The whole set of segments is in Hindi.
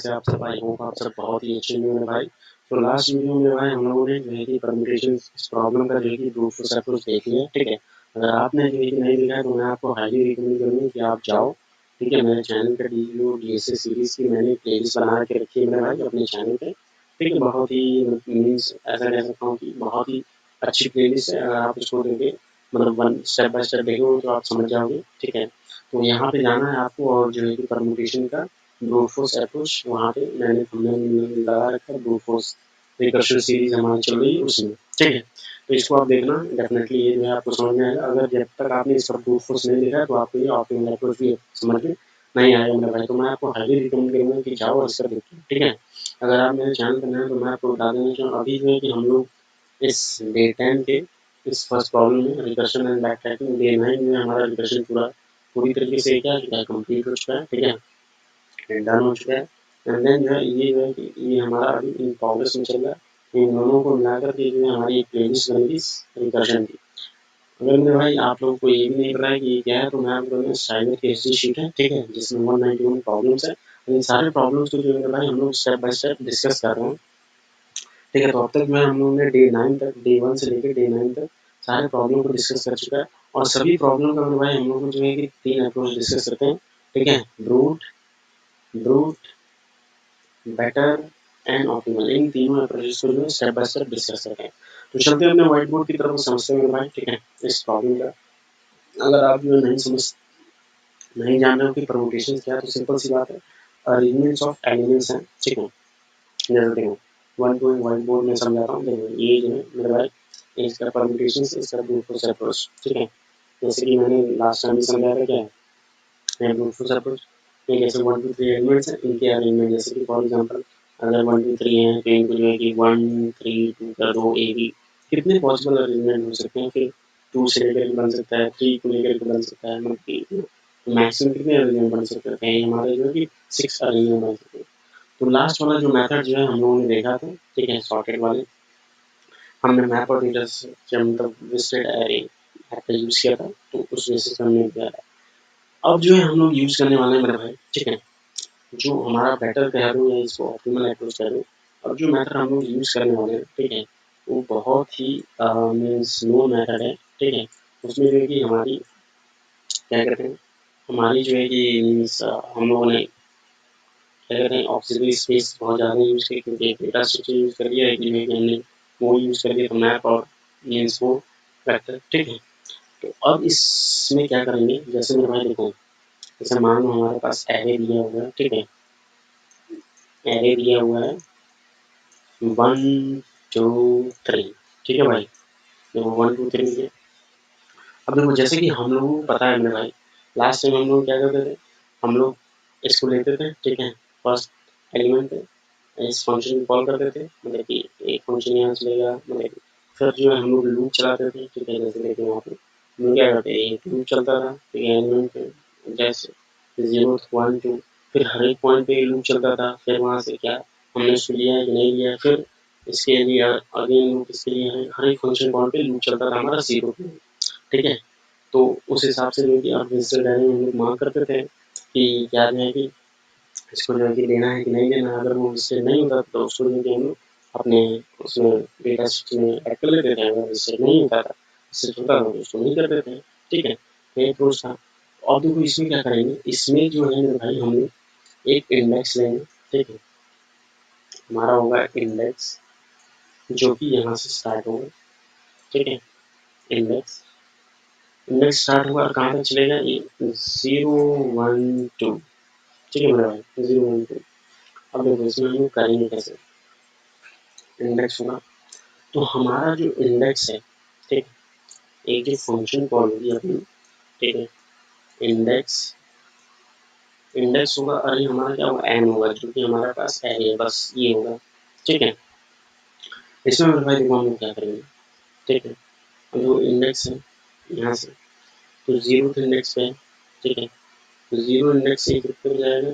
कैसे आप सब? आई होप आप सब बहुत ही अच्छे होंगे मेरे भाई। तो लास्ट वीडियो में भाई हम लोगों ने जो है कि परम्यूटेशन इस प्रॉब्लम का जो है कि ब्रूट फोर्स अप्रोच देख लिया, ठीक है। अगर आपने जो है कि नहीं देखा है तो मैं आपको हाईली रिकमेंड करूँगा कि आप जाओ, ठीक है। मेरे चैनल पे DSA सीरीज की मैंने प्लेलिस्ट बना के रखी है मेरे भाई अपने चैनल पे, ठीक है। बहुत ही मीन्स ऐसा कह सकता हूँ कि बहुत ही अच्छी प्लेलिस्ट है। अगर आप उसको देखें, मतलब वन स्टेप बाय स्टेप देखोगे तो आप समझ जाओगे, ठीक है। तो यहाँ पे जाना है आपको और जो है कि परम्यूटेशन का ब्रूट फोर्स अप्रोच वहाँ पे मैंने थंबनेल लगा रखा है। ब्रूट फोर्स रिकर्शन सीरीज हमारी चल रही है उसमें, ठीक है। तो इसको आप देखना डेफिनेटली, ये जो है आपको समझ में आएगा। अगर जब तक आपने इसका ब्रूट फोर्स नहीं देखा है तो आपको ये ऑप्टिमल अप्रोच भी समझ में नहीं आएगा मेरे भाई। तो मैं आपको हाईली रिकमेंड करूँगा कि जाओ और इसका देखिए, ठीक है। अगर आप मेरे चैनल पर नए हैं तो मैं आपको बता देना चाहूँ अभी जो है कि हम लोग इस डे 10 के इस फर्स्ट प्रॉब्लम में recursion and back tracking day 9 में हमारा रिकर्शन पूरी तरीके से क्या कंप्लीट हो चुका है, ठीक है, डन हो चुका है। एंड देन जो है ये जो है कि ये हमारा अभी इन प्रोग्रेस में चल रहा है। इन दोनों को मिलाकर के जो है हमारी एक प्लेलिस्ट बनेगी रिकर्शन की। अगर मेरे भाई आप लोगों को ये भी नहीं पता है कि ये क्या है तो मैं आपको बताऊँ, साइबर की हिस्ट्री शीट है, ठीक है, जिसमें 191 प्रॉब्लम्स है। इन सारे प्रॉब्लम्स को जो है मेरे भाई हम लोग स्टेप बाय स्टेप डिस्कस कर रहे हैं, ठीक है। तो अब तक जो है हम लोगों ने डे 9 तक, डे 1 से लेकर डे 9 तक सारे प्रॉब्लम को डिस्कस कर चुका है। और सभी प्रॉब्लम का मेरे भाई हम लोग जो है कि 3 अप्रोच डिस्कस करते हैं, ठीक है। Brute, brute, better and optimal, इन तीनों अप्रोचेस को जो है स्टेप बाय स्टेप डिस्कस करते हैं। तो चलते हैं अपने व्हाइट बोर्ड की तरफ समझते हैं मेरे भाई, ठीक है, इस प्रॉब्लम का। अगर आप जो है नहीं जान रहे हो कि परम्यूटेशन क्या है तो सिंपल सी बात है, अरेंजमेंट्स ऑफ एलिमेंट्स हैं, ठीक है। जैसे देखो वन टू व्हाइट बोर्ड में समझाता हूँ। देखो ये जो है मेरे भाई इसका परम्यूटेशन से इसका ब्रूट फोर्स अप्रोच, ठीक है। जैसे कि मैंने लास्ट टाइम भी समझाया था क्या है ब्रूट फोर्स अप्रोच। ये जैसे 1 2 3 एलिमेंट्स हैं, इनके अरेंजमेंट जैसे कि फॉर एग्जांपल अगर 1 2 3 हैं तो इनको जो है कि 1 3 2 का 2 ए बी, कितने पॉसिबल अरेंजमेंट हो सकते हैं। फिर 2 से लेकर के बन सकता है, 3 को लेकर के बन सकता है, मतलब कि मैक्सिमम कितने अरेंजमेंट बन सकते हैं, कहीं हमारे जो है कि 6 अरेंजमेंट बन सकते हैं। तो लास्ट वाला जो मेथड जो है हम लोगों ने देखा था, ठीक है, सॉर्टेड वाले, हमने मैप और डेटा से मतलब लिस्टेड एरे का यूज़ किया था, तो उस बेसिस पे हमने किया था। अब जो है हम लोग यूज़ करने वाले हैं मेरे भाई, ठीक है, जो हमारा बेटर कह दो या इसको ऑप्टिमल अप्रोच कह दो। अब जो मेथड हम लोग यूज़ करने वाले हैं, ठीक है, वो बहुत ही मीन्स नो मेथड है, ठीक है। उसमें जो है कि हमारी क्या कहते हैं, हमारी जो है कि मीन्स हम लोगों ने क्या कहते हैं ऑक्सीजन स्पेस बहुत ज़्यादा यूज़ की, क्योंकि डेटा स्ट्रक्चर यूज़ कर लिया है कि जो है कि हमने वो यूज़ कर लिया तो मैप और मीन्स वो वेक्टर, ठीक है। तो अब इसमें क्या करेंगे, जैसे मेरे भाई देखो, जैसे मान लो हमारे पास एरे दिया हुआ है, ठीक है, एरे दिया हुआ है 1 2 3, ठीक है भाई। देखो 1 2 3 है। अब देखो जैसे कि हम लोगों को पता है मेरे भाई, लास्ट टाइम हम लोग क्या करते थे, हम लोग इसको लेते थे, ठीक है, फर्स्ट एलिमेंट इस फंक्शन को कॉल करते थे, मतलब कि एक फंक्शन यहाँ चलेगा, मतलब कि फिर जो है हम लोग लूप चलाते थे, ठीक है। जैसे देखिए वहाँ पे हम लोग क्या करते हैं, एक लूप चलता था, ठीक है, एलिमेंट पे जैसे 0 1 2, फिर हर एक पॉइंट पे लूप चलता था। फिर वहाँ से क्या हमने उसको लिया है कि नहीं लिया है, फिर इसके लिए अगेन लूप इसके लिए है, हर एक फंक्शन पॉइंट पे लूप चलता था हमारा 0 पे, ठीक है। तो उस हिसाब से जो कि आप विजिटर डायरी में हम लोग मार्क करते थे कि क्या जो है कि इसको जो है कि देना है कि नहीं देना है। अगर वो विजिटर नहीं होता तो उसको जो है कि हम लोग अपने उसमें डेटा स्ट्रक्चर में ऐड कर लेते थे। अगर विजिटर नहीं होता था, विजिटर होता था तो उसको नहीं करते थे, ठीक है। तो ये अप्रोच था। अब देखो इसमें क्या करेंगे, इसमें जो है मेरे भाई हम लोग एक इंडेक्स लेंगे, ठीक है। हमारा होगा इंडेक्स जो कि यहाँ से स्टार्ट होगा, ठीक है। इंडेक्स इंडेक्स स्टार्ट होगा और कहाँ तक चलेगा, ये 0 1 2, ठीक है मेरे भाई, 0 1 2। अब देखो इसमें हम लोग करेंगे कैसे, इंडेक्स होगा तो हमारा जो इंडेक्स है, ठीक, एक जो फंक्शन कॉल होगी अपनी, ठीक है, इंडेक्स इंडेक्स होगा, और ये हमारा क्या होगा, एन होगा, जो कि हमारे पास एरे है, बस ये होगा, ठीक है। इसमें मेरे भाई देखो हम लोग क्या करेंगे, ठीक है। अब जो इंडेक्स है यहाँ से तो 0th इंडेक्स पे है, ठीक है। तो 0 इंडेक्स से कितने पे जाएगा,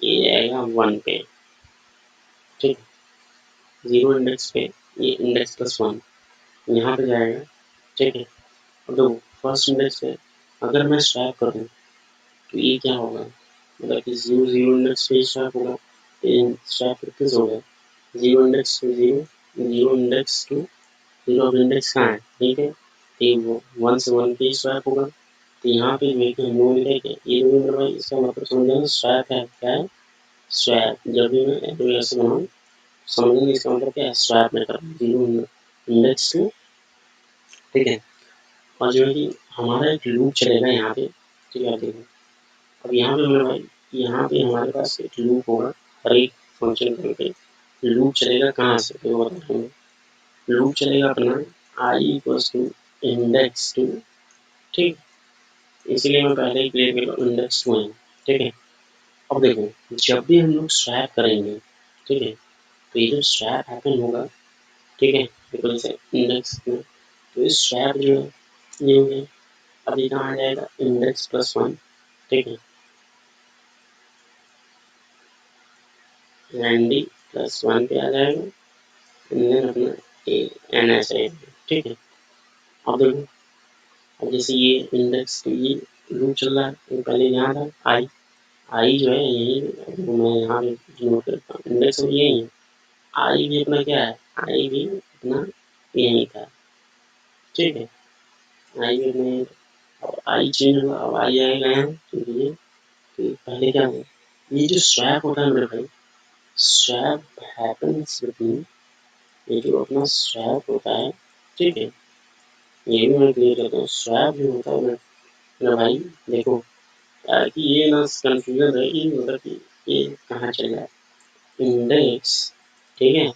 ये आएगा 1 पे, ठीक है। 0 इंडेक्स पे ये इंडेक्स प्लस 1 यहाँ पे जाएगा, ठीक है। अब देखो फर्स्ट इंडेक्स पे अगर मैं स्वैप करूँ तो ये क्या होगा, मतलब कि 0 0 इंडेक्स पे स्वैप होगा। स्वैप किस हो गया, 0 इंडेक्स टू 0, 0 इंडेक्स टू 0 अब इंडेक्स कहाँ है, ठीक है, तो वो 1 से 1 पे स्वैप होगा। तो यहाँ पे जो है कि हम लोग लिखेंगे ये जो मेरे भाई इसका मतलब समझ लेना स्वैप है, क्या है स्वैप। जब भी मैं ऐसे बनाऊँ समझेंगे इसका मतलब क्या है, स्वैप में कर 0 इंडेक्स टू, ठीक है। और जो है कि हमारा एक लूप चलेगा यहाँ पे, ठीक है। देखो अब यहाँ पे मेरे भाई यहाँ पे हमारे पास एक लूप होगा, हर एक फंक्शन पे लूप चलेगा कहाँ से, तो बता रहा हूँ। लूप चलेगा अपना i equals to index two, ठीक, इसलिए मैं पहले ही क्लियर कर लूँ इंडेक्स टू है, ठीक है। अब देखो जब भी हम लोग स्वैप करेंगे, ठीक है, तो ये जो स्वैप हैपन होगा, ठीक है, देखो जैसे इंडेक्स में, तो इस स्वैप जो है ये हो गया, अभी कहाँ आ जाएगा इंडेक्स प्लस 1, ठीक है, एनडी प्लस 1 पे आ जाएगा, देन अपना ए एन ऐसे, ठीक है। अब देखो अब जैसे ये इंडेक्स ये लूप चल रहा है, तो पहले यहाँ था आई जो है यही, मैं यहाँ पे नोट करता हूँ इंडेक्स भी यही है, आई भी अपना क्या है, आई भी अपना यही था, ठीक है, आई भी अपना, अब आई चेंज हुआ, अब आई आएगा यहाँ, तो ये तो पहले क्या हुआ, ये जो स्वैप होता है मेरे भाई, स्वैप हैपन्स बिटवीन, ये जो अपना स्वैप होता है, ठीक है, ये भी मैं क्लियर करता हूँ। स्वैप जो होता है मेरा भाई देखो, ताकि ये ना कंफ्यूजन रहे कि मतलब कि ये कहाँ चल जाए, इंडेक्स, ठीक है,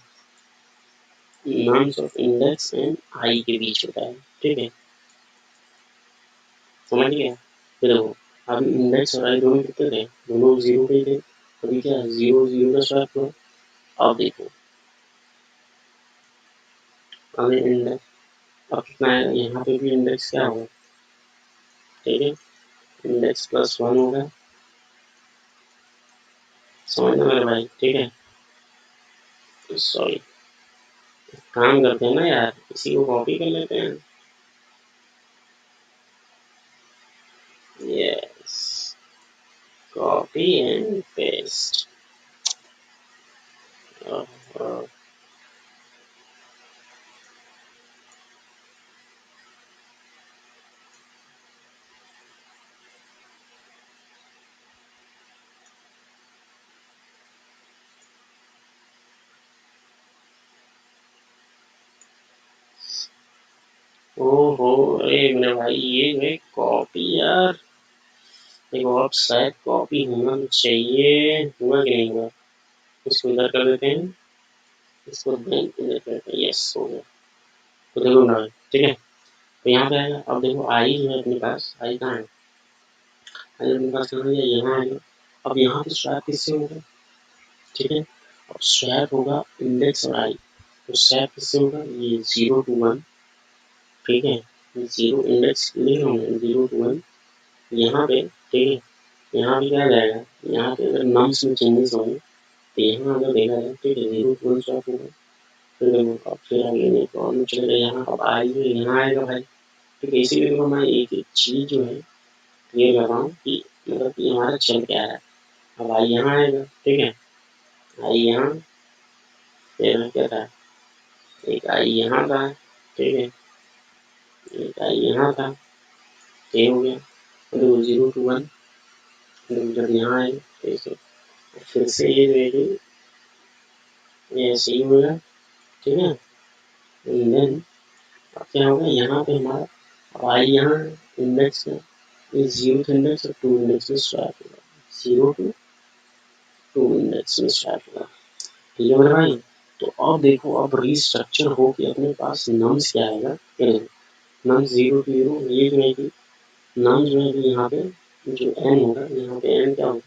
nums of index and I के बीच होता है, ठीक है, समझ गया। फिर देखो अभी इंडेक्स और आई दोनों कितने थे, दोनों 0 पे थे, अभी क्या 0 0 का स्वैप हुआ। अब देखो अभी इंडेक्स अब कितना है, यहाँ पे भी इंडेक्स क्या होगा, ठीक है, इंडेक्स प्लस 1 होगा, समझना मेरे भाई, ठीक है। सॉरी, काम करते हैं ना यार, इसी को कॉपी कर लेते हैं, यस, कॉपी एंड पेस्ट। ओहो अरे मेरे भाई ये जो है कॉपी यार, देखो अब शायद कॉपी होना चाहिए, हुआ कि नहीं हुआ, इसको इधर कर देते हैं, इसको इधर कर देते हैं, यस हो गया। तो देखो ना, ठीक है, तो यहाँ पे आएगा, अब देखो आई जो है अपने पास, आई कहाँ है, आई अपने पास कहाँ है, यहाँ आएगा। अब यहाँ पे स्वैप किससे होगा, ठीक है, अब स्वैप होगा इंडेक्स और आई, तो स्वैप किससे होगा, ये 0 to 1, ठीक है, 0 इंडेक्स लिख रहा हूँ 0 to 1, यहाँ पे, ठीक है, यहाँ पे क्या जाएगा, यहाँ पे अगर नम्स में चेंजेस होंगे तो यहाँ अगर देखा जाए, ठीक है, 0 to 1 स्वैप होगा, फिर देखो अब फिर आगे नहीं तो और चलेगा, यहाँ अब आई जो यहाँ आएगा भाई, ठीक है, इसीलिए देखो मैं एक एक चीज जो है क्लियर कर रहा हूँ कि मतलब कि हमारा चल क्या रहा है। अब आई यहाँ आएगा, ठीक है, आई यहाँ, फिर क्या था, एक आई यहाँ था, ठीक है, एक आई यहाँ था, ये हो गया, देखो 0 to 1, जब यहाँ आए तो इसे फिर से ये जो है ये ऐसे ही होगा, ठीक है, देन अब क्या होगा, यहाँ पे हमारा अब आई यहाँ इंडेक्स में, ये 0th इंडेक्स और 2 इंडेक्स में स्वैप होगा, 0 to 2 इंडेक्स में स्वैप होगा, ठीक है मेरे भाई। तो अब देखो अब रीस्ट्रक्चर हो के अपने पास नम्स क्या आएगा, नम्स 0 to 0, ये जो है कि नम्स जो है कि यहाँ पे जो n होगा, यहाँ पे n क्या होगा,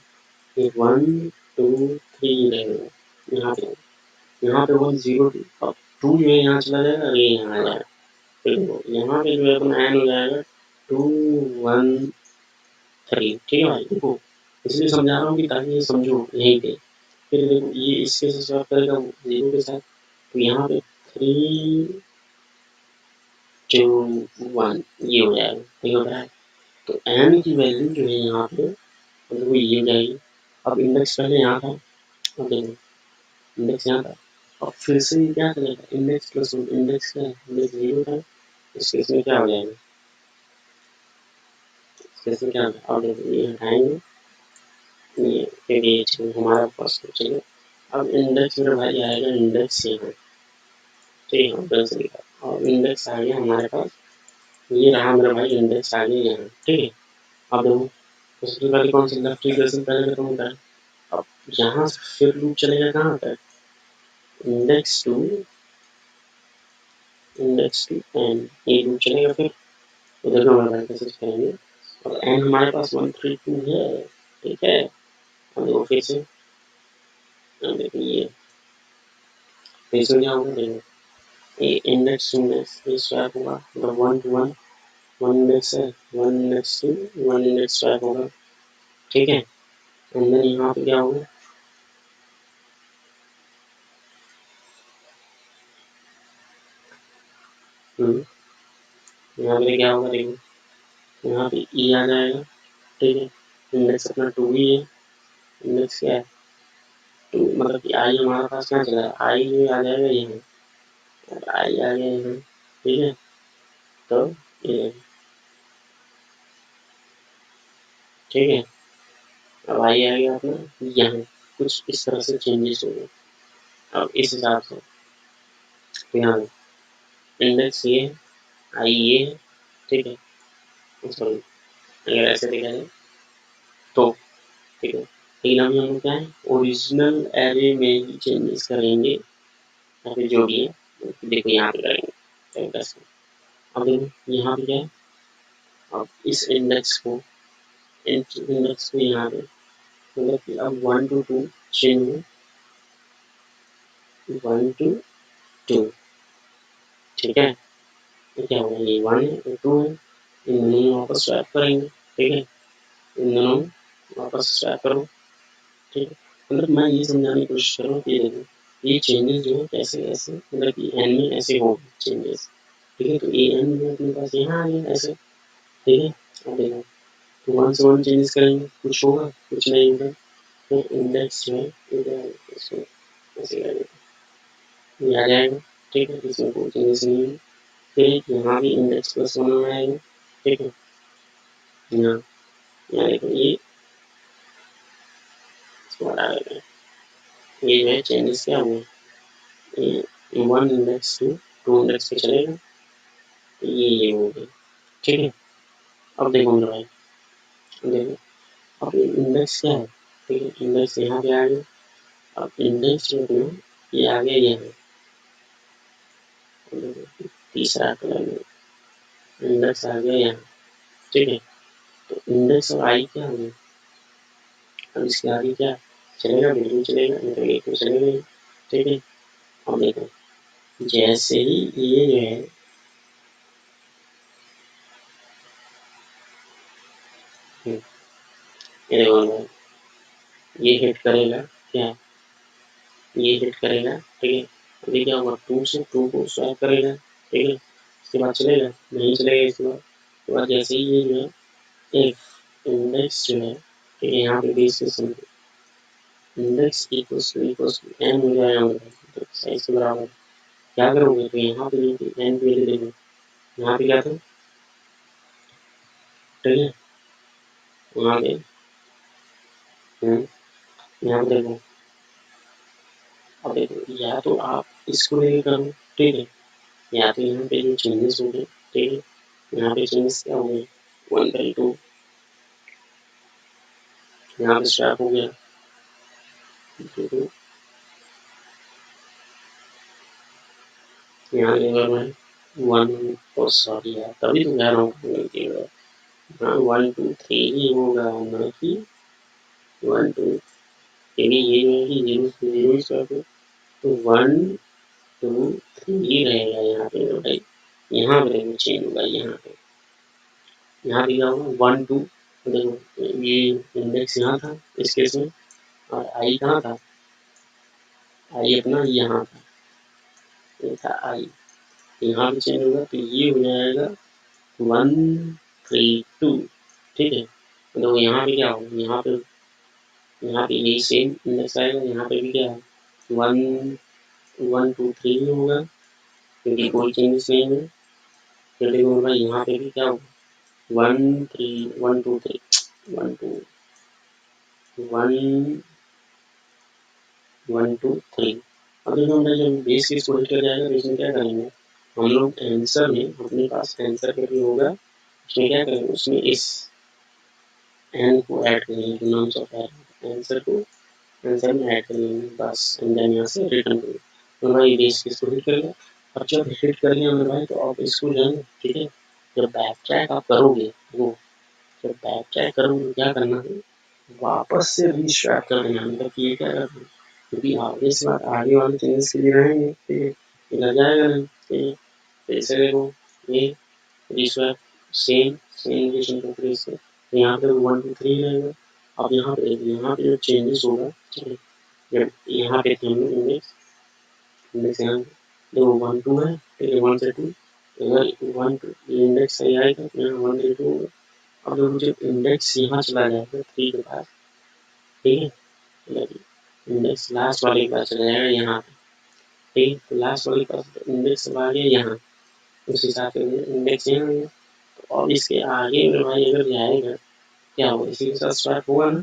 ये 1 2 3 रहेगा, यहाँ पे 1 0 2, अब 2 जो है यहाँ चला जाएगा, ये यहाँ आ जाएगा, देखो यहाँ पे जो है अपना n हो जाएगा 2 1 3, ठीक है भाई। देखो इसलिए समझा रहा हूँ कि ताकि ये समझो यहीं पे, फिर देखो ये इसके साथ स्वैप करेगा 0 के साथ, तो यहाँ पे 3 2 1 ये हो जाएगा, ठीक हो रहा है। तो n की वैल्यू जो है यहाँ पे मतलब वो ये हो जाएगी। अब इंडेक्स पहले यहाँ था, अब देखो इंडेक्स यहाँ था, और फिर से ये क्या चलेगा, इंडेक्स प्लस इंडेक्स क्या है, इंडेक्स 0 था, इस केस में क्या हो जाएगा, इस केस में क्या होगा, अब देखो ये हटाएंगे, ये फिर ये चलो हमारा फर्स्ट चलो, अब इंडेक्स मेरे भाई आएगा, इंडेक्स यहाँ, ठीक है, उधर से लिखा, और इंडेक्स आ गया हमारे पास, ये रहा मेरा भाई इंडेक्स आ गया यहाँ, ठीक है। अब देखो सबसे पहले कौन सा लेफ्ट इक्वेशन पहले खत्म होता है, अब यहाँ से फिर लूप चलेगा कहाँ तक, इंडेक्स टू एन, ये लूप चलेगा, फिर तो देखो हमारे भाई कैसे करेंगे, और एन हमारे पास 1 3 2 है, ठीक है। अब देखो फिर से, अब देखो ये फिर से क्या होगा, देखो ये इंडेक्स टू इंडेक्स ये स्वैप होगा, मतलब 1 to 1, 1 इंडेक्स है, 1 इंडेक्स टू 1 इंडेक्स स्वैप होगा, ठीक है। एंड देन यहाँ पे क्या होगा, यहाँ पे क्या होगा, देखो यहाँ पे ई आ जाएगा, ठीक है। इंडेक्स अपना 2 ही है, इंडेक्स क्या है 2, मतलब कि आई हमारे पास क्या चला है, आई जो आ जाएगा यहाँ, और आई आ गया यहाँ, ठीक है। तो ये ठीक है, अब आई आ गया अपना यहाँ, कुछ इस तरह से चेंजेस हो गए, अब इस हिसाब से तो यहाँ इंडेक्स ये है, आई ये है, ठीक है, सॉरी अगर ऐसे देखा जाए तो, ठीक है। लेकिन अभी हम लोग क्या है, ओरिजिनल एरे में ही चेंजेस करेंगे, या फिर जो भी है, देखो यहाँ पे करेंगे, अब देखो यहाँ पे क्या है, अब इस इंडेक्स को यहाँ पे, मतलब कि अब 1 to 2 चेंज हो, 1 to 2, ठीक है। ये क्या होगा, ये 1 है, ये 2 है, इन दोनों वापस स्वैप करेंगे, ठीक है, इन दोनों वापस स्वैप करो, ठीक है। मतलब मैं ये समझाने की कोशिश कर रहा हूँ कि देखो ये चेंजेस जो है कैसे कैसे, मतलब कि एन में ऐसे हो चेंजेस, ठीक है। तो ए एन जो अपने पास यहाँ आ गया ऐसे, ठीक है। अब देखो तो 1 से 1 चेंजेस करेंगे, कुछ होगा कुछ नहीं होगा, तो इंडेक्स जो है इसको ऐसे कर देते ये आ जाएगा, ठीक है, इसमें कोई चेंजेस नहीं है। फिर यहाँ भी इंडेक्स प्लस 1 में आएगा, ठीक है। यहाँ यहाँ देखो ये इसको हटा देते हैं, ये जो है चेंजेस क्या हुए, ये 1 इंडेक्स टू 2 इंडेक्स पे चलेगा, तो ये हो गया, ठीक है। अब देखो मेरे भाई, देखो अब इंडेक्स क्या है, ठीक है, इंडेक्स यहाँ पे आ गया, अब इंडेक्स जो है ये आ गया यहाँ, तीसरा कलर में इंडेक्स आ गया यहाँ, ठीक है। तो इंडेक्स और आई क्या हो गया, अब इसके आगे क्या चलेगा, बिल्कुल चलेगा, मतलब एक तो चलेगा ही, ठीक है। अब देखो जैसे ही ये जो है ये देखो ये हिट करेगा क्या, ये हिट करेगा, ठीक है। अभी क्या होगा, 2 से 2 को स्वैप करेगा, ठीक है। इसके बाद चलेगा नहीं चलेगा, इसके बाद जैसे ही ये जो है एक इंडेक्स जो है, ठीक है, यहाँ पे बेस के इंडेक्स इक्वल्स टू एन हो जाएगा, मतलब सही से बराबर क्या करोगे, तो यहाँ पे एन पे ले लेंगे, यहाँ पे क्या था, ठीक है, वहाँ पे यहाँ पे देखो, अब देखो या तो आप इसको लेके करो, ठीक है, या तो यहाँ पे जो चेंजेस हो गए, ठीक है, यहाँ पे चेंजेस क्या हो गए, 1/2 यहाँ पे स्वैप हो गया, तो यहाँ लेवल में 1 और सॉरी यार तभी तो कह रहा हूँ, हाँ 1 2 3 ही होगा, ना कि 1 2, यदि ये जो है कि 0 से 0 ही स्वैप हो, तो 1 2 3 रहेगा यहाँ पे, तो भाई यहाँ पे देखो चेंज होगा, यहाँ पे क्या होगा 1 2, देखो ये इंडेक्स यहाँ था इस केस में, और आई कहाँ था, आई अपना यहाँ था, ये था आई, यहाँ पे चेंज होगा, तो ये हो जाएगा 1 3 2, ठीक है। तो यहाँ पे क्या होगा, यहाँ पे यही सेम इंडेक्स आएगा, यहाँ पे भी क्या है 1 1 2 3 होगा क्योंकि कोई चेंजेस नहीं है। फिर देखो भाई यहाँ पे भी क्या होगा 1 3 1 2 3 1 2 1 1 2 3। अब देखो हमने जब बेस केस को हिट कर जाएगा तो इसमें क्या करेंगे हम लोग आंसर में अपने पास आंसर का भी होगा उसमें क्या करेंगे उसमें इस एन को ऐड करेंगे नॉर्म्स ऑफ आंसर को आंसर में ऐड करेंगे बस एंड देन यहाँ से रिटर्न करेंगे तो भाई बेस केस को हिट कर लिया। अब जब हिट कर लिया मेरे भाई तो आप इसको जाएंगे ठीक है। जब बैक ट्रैक आप करोगे वो जब बैक ट्रैक करोगे क्या करना है वापस से रीस्टार्ट कर देना मतलब कि ये क्या करना है क्योंकि आगे से बात आगे वाले चेंजेस के लिए रहेंगे ठीक है ये लग जाएगा नहीं ठीक है। तो इसे देखो ये रीस्टार्ट सेम सेम लोकेशन को फिर इससे तो यहाँ पे 1 2 3 रहेगा। अब यहाँ पे जो चेंजेस होगा ठीक है जब यहाँ पे थे हम लोग इंडेक्स इंडेक्स यहाँ देखो 1 2 है ठीक है 1 से 2 अगर 1 2 इंडेक्स सही आएगा तो यहाँ 1 3 2 होगा। अब देखो जब इंडेक्स यहाँ चला जाएगा 3 के पास ठीक है इंडेक्स लास्ट वाले के पास चला जाएगा यहाँ पे ठीक तो लास्ट वाले के पास इंडेक्स आ गया यहाँ उस हिसाब से इंडेक्स यहाँ आएगा। तो अब इसके आगे मेरे भाई अगर जाएगा क्या होगा इसी के साथ स्टार्ट होगा ना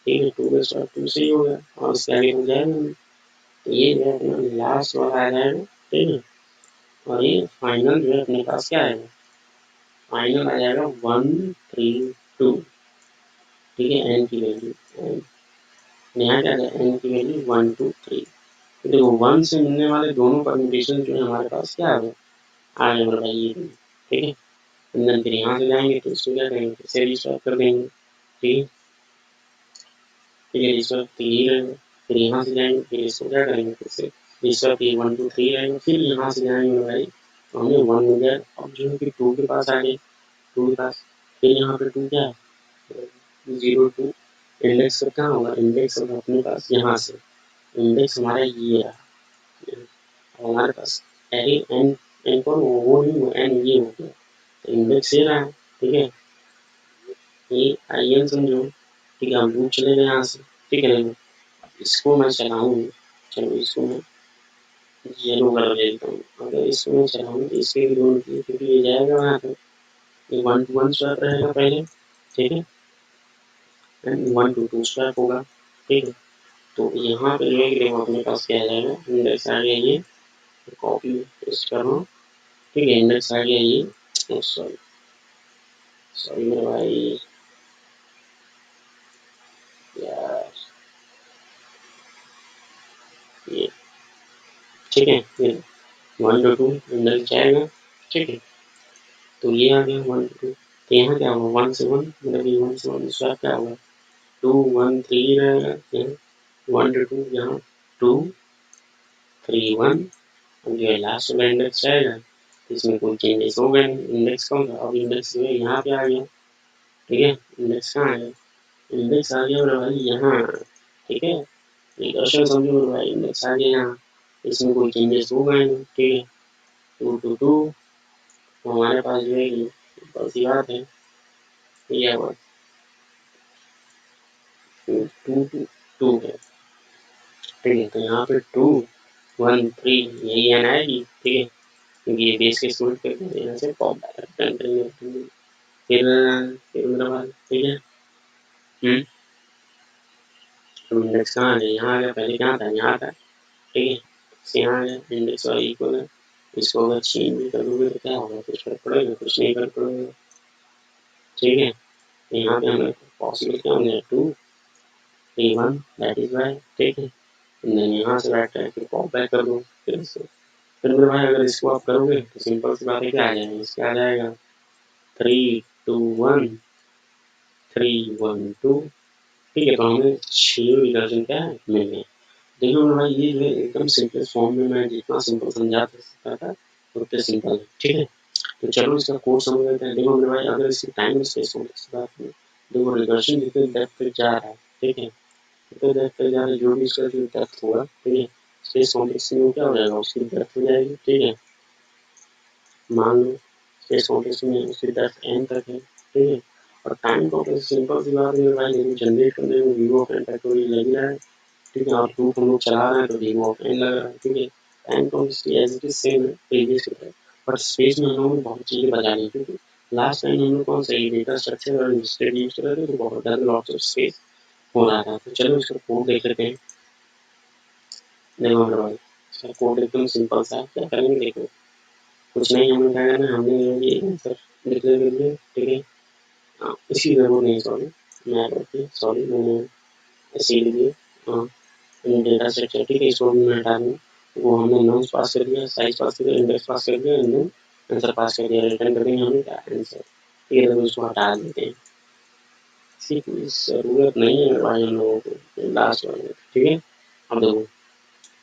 ठीक है 2 का स्टार्ट 2 से ही होगा और इसके आगे हो जाएगा नहीं तो ये जो है अपना लास्ट वाला आ जाएगा ठीक है। और ये फाइनल जो है अपने पास क्या आएगा फाइनल आ जाएगा 1 3 2 ठीक है एन की वैल्यू यहाँ क्या है एन की वैल्यू 1 2 3 तो देखो 1 से मिलने वाले दोनों परम्यूटेशन जो है हमारे पास क्या आ गए मेरे भाई ये ठीक है। अंदर फिर यहाँ से जाएंगे तो इसको क्या करेंगे फिर से रिस्टार्ट कर देंगे ठीक है रिस्टार्ट 3 रहेगा फिर यहाँ से जाएंगे फिर इसको क्या करेंगे फिर से रिस्टार्ट 1 2 3 रहेगा फिर यहाँ से जाएंगे मेरे भाई तो हमें 1 मिल गया। अब जो है फिर 2 के पास आ गए 2 के पास फिर यहाँ पे 2 क्या है 0 2 इंडेक्स कहाँ होगा इंडेक्स होगा अपने पास यहाँ से इंडेक्स हमारा ये रहा हमारे पास एरे एन एन पर वो नहीं वो एन ये हो गया तो इंडेक्स ये रहा ठीक है ये आई एन समझो ठीक है हम लूप चले गए यहाँ से ठीक है देखो इसको मैं चलाऊँ चलो इसको मैं येलो कर देता हूँ अगर इसको मैं चलाऊँ तो इसके भी दोनों की क्योंकि ये जाएगा वहाँ पे ये 1 to 1 स्वैप रहेगा पहले ठीक है एंड 1 to 2 स्वैप होगा ठीक है। तो यहाँ पे जो है कि देखो अपने पास क्या आ जाएगा इंडेक्स आ गया ये कॉपी पेस्ट कर रहा हूँ ठीक है इंडेक्स आ गया ये सॉरी सॉरी मेरे भाई यार ये ठीक है ये 1 to 2 इंडेक्स जाएगा ठीक है। तो ये आ गया 1 to 2 तो यहाँ क्या होगा 1 से 1 मतलब ये 1 से 1 स्वैप क्या होगा 2 1 3 रहेगा यहाँ 1 to 2 यहाँ 2 3 1 अब जो है लास्ट वाला इंडेक्स आएगा इसमें कोई चेंजेस हो गए इंडेक्स कौन था अब इंडेक्स जो है यहाँ पे आ गया ठीक है इंडेक्स कहाँ आ गया इंडेक्स आ गया मेरे भाई यहाँ ठीक है ये क्वेश्चन समझो मेरे भाई इंडेक्स आ गया यहाँ इसमें कोई चेंजेस हो गए नहीं ठीक है 2 to 2 तो हमारे पास जो है कि सिंपल सी बात है ये हुआ 2 to 2 है ठीक है। तो यहाँ पे 2 1 3 यही एन आएगी ठीक है क्योंकि ये बेस के स्टूडेंट करते हैं यहाँ से पॉप करेंगे फिर मेरा भाई ठीक है तो इंडेक्स कहाँ आ गया यहाँ आ गया पहले कहाँ था यहाँ था ठीक है इससे यहाँ आ गया इंडेक्स वाला इक्वल है इसको अगर चेंज भी कर दोगे तो क्या होगा कुछ फर्क पड़ेगा कुछ नहीं फर्क पड़ेगा ठीक है। तो यहाँ पे हमें पॉसिबल क्या हो गया 2 3 1 दैट इज वाई ठीक है देन यहाँ से बैठ कर फिर पॉप बैक कर दो फिर इसको फिर मेरे भाई अगर इसको आप करोगे तो सिंपल सी बात है क्या आ जाएगा इसका आ जाएगा 3 2 1 3 1 2 ठीक है। तो हमें 6 रिकर्जन क्या है मिल गए। देखो मेरे भाई ये जो है एकदम सिंपलेस्ट फॉर्म में मैं जितना सिंपल समझा सकता था उतने सिंपल है ठीक है। तो चलो इसका कोड समझ लेते हैं। देखो मेरे भाई अगर इसकी टाइम स्पेस कॉम्प्लेक्स की बात करें देखो रिकर्शन जितने डेप्थ पे जा रहा है ठीक है जितने डेप्थ पे जा रहा है जो भी इसका जो डेप्थ होगा ठीक है स्पेस कॉम्प्लेक्स में क्या हो जाएगा उसकी डेप्थ हो जाएगी ठीक है। मान लो स्पेस कॉम्प्लेक्स में उसकी डेप्थ n तक है ठीक है। और टाइम कॉम्प्लेक्स सिंपल सी बात है भाई देखो जनरेट करने में 0 ऑफ n फैक्टोरियल लग रहा है ठीक है, और प्रूफ हम लोग चला रहे हैं तो धीमा टाइम लग रहा है, ठीक है। टाइम तो एज इट इज सेम है प्रीवियस की तरह, बट स्पेस में हम लोगों ने बहुत चीज़ें बचा ली, क्योंकि लास्ट टाइम हम लोग कौन सा डेटा स्ट्रक्चर और इंस्टेड यूज कर रहे थे, तो बहुत ज़्यादा लॉट्स ऑफ स्पेस हो रहा था। तो चलो इसका कोड देख लेते हैं। देखो मेरे भाई, इसका कोड एकदम सिंपल सा है। क्या करेंगे देखो, कुछ नहीं हमें क्या करना है, हमने ये आंसर डिक्लेयर कर दिया, ठीक है। इसकी ज़रूरत नहीं, सॉरी मैंने ऐसे लिख दिया डेटा स्ट्रक्चर, ठीक है। इसको भी मैं हटा दूँ, वो हमने नम्स पास कर दिया, साइज पास कर दिया, इंडेक्स पास कर दिया, एंड देन आंसर पास कर दिया। रिटर्न कर देंगे हमें क्या आंसर, ठीक है। तो इसको हटा देते हैं, इसकी कोई ज़रूरत नहीं है भाई हम लोगों को लास्ट वाले, ठीक है। अब देखो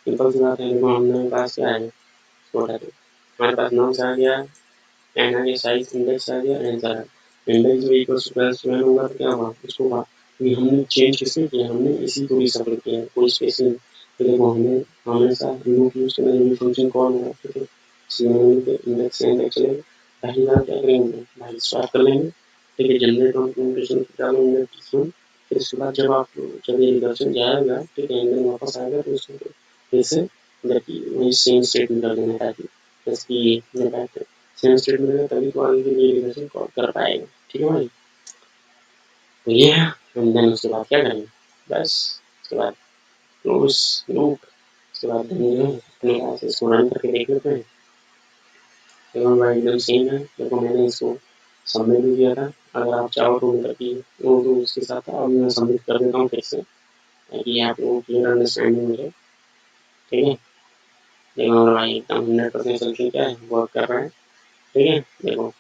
सिंपल सी बात है, देखो हमने पास क्या है, इसको हटा दो। हमारे पास नम्स आ गया, एंड आगे साइज इंडेक्स आ गया, आंसर इंडेक्स जो इक्वल्स टू प्लस वन होगा तो क्या होगा, उसको कि हमने चेंज किसने किया, हमने इसी को भी सपोर्ट किया, कोई स्पेस नहीं। तो देखो हमें हमेशा लूप यूज करना, लूप फंक्शन कॉल होगा, ठीक है। इसलिए हमने के इंडेक्स से इंडेक्स चलेगा, पहली बार क्या करेंगे भाई, स्टार्ट कर लेंगे, ठीक है। जनरेट ऑन कंप्यूटेशन डालो इंडेक्स में, फिर इसके बाद जब आप जब ये रिकर्शन जाएगा, ठीक है, एंड वापस आएगा तो उसको फिर से वही सेम स्टेट में कर देना, ताकि जैसे कि सेम स्टेट में तभी तो आगे के लिए रिकर्शन कॉल कर पाएगा, ठीक है भाई। तो ये है, एंड देन उसके बाद क्या करेंगे, बस उसके बाद क्लोज लूप, उसके बाद अपने पास इसको रन करके देख लेते हैं। देखो भाई एकदम सेम है, देखो मैंने इसको सबमिट भी किया था। अगर आप चाहो तो मतलब कि वो तो उसके साथ अब मैं सबमिट कर देता हूँ फिर से, ताकि आप लोगों को क्लियर अंडरस्टैंडिंग मिले, ठीक है। देखो भाई एकदम 100% सोल्यूशन क्या है, वर्क कर रहा है, ठीक है। देखो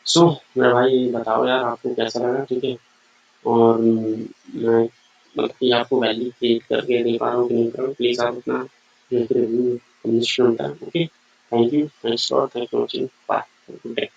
सो मेरा भाई बताओ यार आपको कैसा लगा, ठीक है। और मैं मतलब कि आपको वैल्यू क्रिएट करके दे पा रहा हूँ कि नहीं कर रहा हूँ, प्लीज़ आप अपना रिव्यू कमेंट करना, okay. Thank you, thanks for watching, bye, good day.